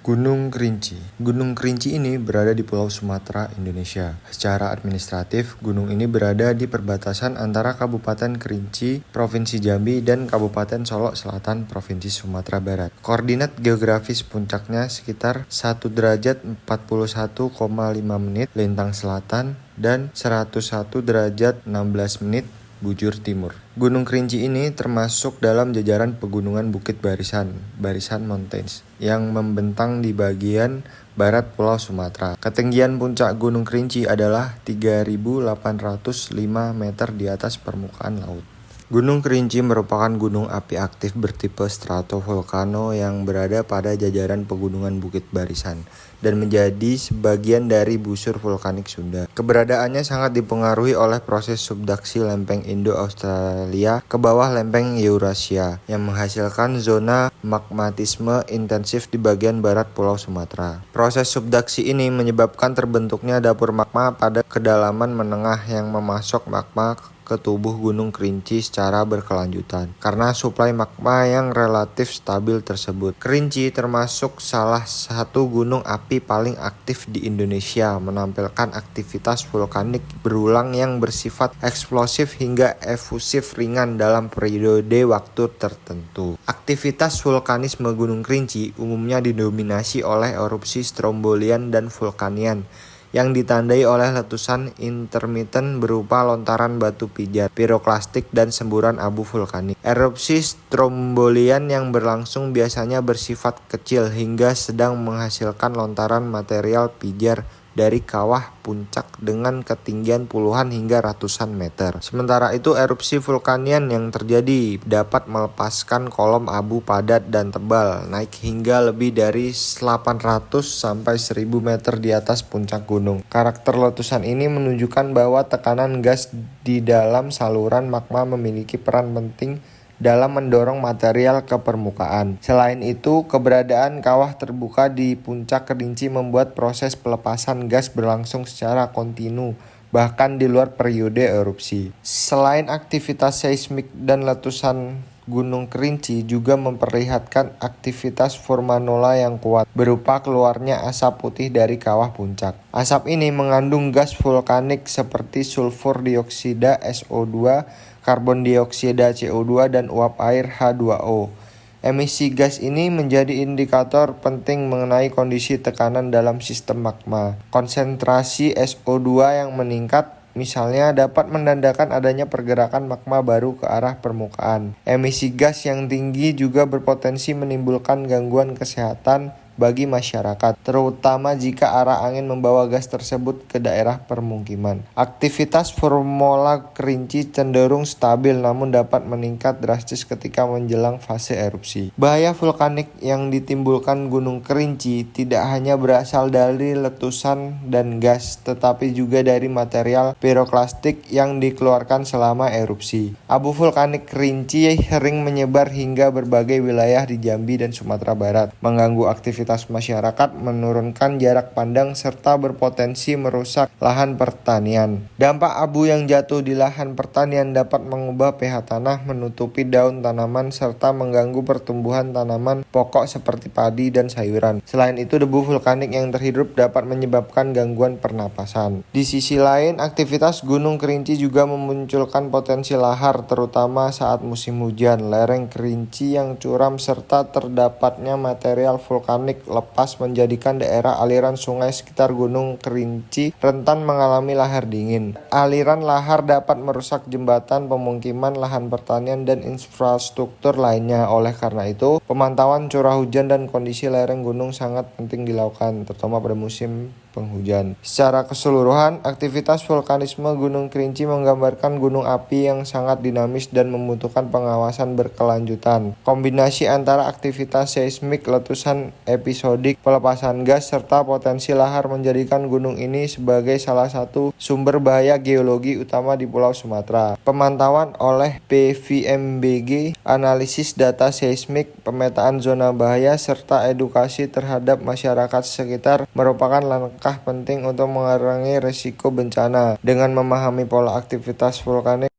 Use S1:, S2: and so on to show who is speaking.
S1: Gunung Kerinci. Gunung Kerinci ini berada di Pulau Sumatera, Indonesia. Secara administratif, gunung ini berada di perbatasan antara Kabupaten Kerinci, Provinsi Jambi, dan Kabupaten Solok Selatan, Provinsi Sumatera Barat. Koordinat geografis puncaknya sekitar 1 derajat 41,5 menit lintang selatan dan 101 derajat 16 menit bujur timur. Gunung Kerinci ini termasuk dalam jajaran pegunungan Bukit Barisan Mountains, yang membentang di bagian barat Pulau Sumatera. Ketinggian puncak Gunung Kerinci adalah 3.805 meter di atas permukaan laut. Gunung Kerinci merupakan gunung api aktif bertipe stratovolcano yang berada pada jajaran pegunungan Bukit Barisan dan menjadi sebagian dari busur vulkanik Sunda. Keberadaannya sangat dipengaruhi oleh proses subduksi lempeng Indo-Australia ke bawah lempeng Eurasia yang menghasilkan zona magmatisme intensif di bagian barat Pulau Sumatera. Proses subduksi ini menyebabkan terbentuknya dapur magma pada kedalaman menengah yang memasok magma ke tubuh Gunung Kerinci secara berkelanjutan. Karena suplai magma yang relatif stabil tersebut, Kerinci termasuk salah satu gunung api paling aktif di Indonesia, menampilkan aktivitas vulkanik berulang yang bersifat eksplosif hingga efusif ringan dalam periode waktu tertentu. Aktivitas vulkanisme Gunung Kerinci umumnya didominasi oleh erupsi strombolian dan vulkanian yang ditandai oleh letusan intermiten berupa lontaran batu pijar, piroklastik, dan semburan abu vulkanik. Erupsi strombolian yang berlangsung biasanya bersifat kecil hingga sedang menghasilkan lontaran material pijar dari kawah puncak dengan ketinggian puluhan hingga ratusan meter. Sementara itu, erupsi vulkanian yang terjadi dapat melepaskan kolom abu padat dan tebal naik hingga lebih dari 800 sampai 1000 meter di atas puncak gunung. Karakter letusan ini menunjukkan bahwa tekanan gas di dalam saluran magma memiliki peran penting dalam mendorong material ke permukaan. Selain itu, keberadaan kawah terbuka di puncak Kerinci membuat proses pelepasan gas berlangsung secara kontinu, bahkan di luar periode erupsi. Selain aktivitas seismik dan letusan, Gunung Kerinci juga memperlihatkan aktivitas formanola yang kuat, berupa keluarnya asap putih dari kawah puncak. Asap ini mengandung gas vulkanik seperti sulfur dioksida SO2, karbon dioksida CO2, dan uap air H2O. Emisi gas ini menjadi indikator penting mengenai kondisi tekanan dalam sistem magma. Konsentrasi SO2 yang meningkat misalnya dapat menandakan adanya pergerakan magma baru ke arah permukaan. Emisi gas yang tinggi juga berpotensi menimbulkan gangguan kesehatan bagi masyarakat, terutama jika arah angin membawa gas tersebut ke daerah permukiman. Aktivitas formula Kerinci cenderung stabil namun dapat meningkat drastis ketika menjelang fase erupsi. Bahaya vulkanik yang ditimbulkan Gunung Kerinci tidak hanya berasal dari letusan dan gas, tetapi juga dari material piroklastik yang dikeluarkan selama erupsi. Abu vulkanik Kerinci sering menyebar hingga berbagai wilayah di Jambi dan Sumatera Barat, mengganggu aktivitas masyarakat, menurunkan jarak pandang, serta berpotensi merusak lahan pertanian. Dampak abu yang jatuh di lahan pertanian dapat mengubah pH tanah, menutupi daun tanaman, serta mengganggu pertumbuhan tanaman pokok seperti padi dan sayuran. Selain itu, debu vulkanik yang terhirup dapat menyebabkan gangguan pernapasan. Di sisi lain, aktivitas Gunung Kerinci juga memunculkan potensi lahar, terutama saat musim hujan. Lereng Kerinci yang curam serta terdapatnya material vulkanik lepas menjadikan daerah aliran sungai sekitar Gunung Kerinci rentan mengalami lahar dingin. Aliran lahar dapat merusak jembatan, pemukiman, lahan pertanian, dan infrastruktur lainnya. Oleh karena itu, pemantauan curah hujan dan kondisi lereng gunung sangat penting dilakukan, terutama pada musim penghujan. Secara keseluruhan, aktivitas vulkanisme Gunung Kerinci menggambarkan gunung api yang sangat dinamis dan membutuhkan pengawasan berkelanjutan. Kombinasi antara aktivitas seismik, letusan episodik, pelepasan gas, serta potensi lahar menjadikan gunung ini sebagai salah satu sumber bahaya geologi utama di Pulau Sumatera. Pemantauan oleh PVMBG, analisis data seismik, pemetaan zona bahaya, serta edukasi terhadap masyarakat sekitar merupakan langkah penting untuk mengurangi risiko bencana. Dengan memahami pola aktivitas vulkanik,